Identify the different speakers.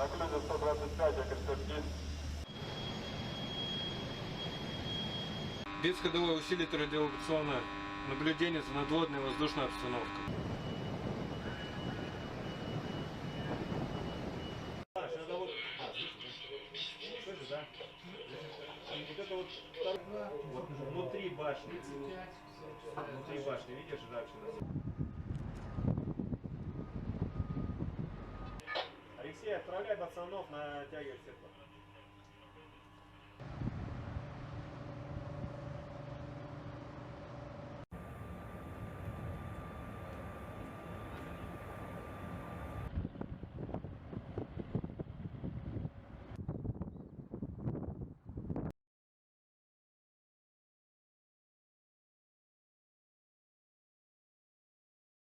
Speaker 1: На клюзе 125, Акрестовский.
Speaker 2: Бесходовой усилит радиолокационное наблюдение за надводной воздушной обстановкой.
Speaker 3: Сейчас вот, слышишь, да? Вот это вот внутри башни. Внутри башни, видишь, ржавчина? Алексей, отправляй пацанов натягивать это.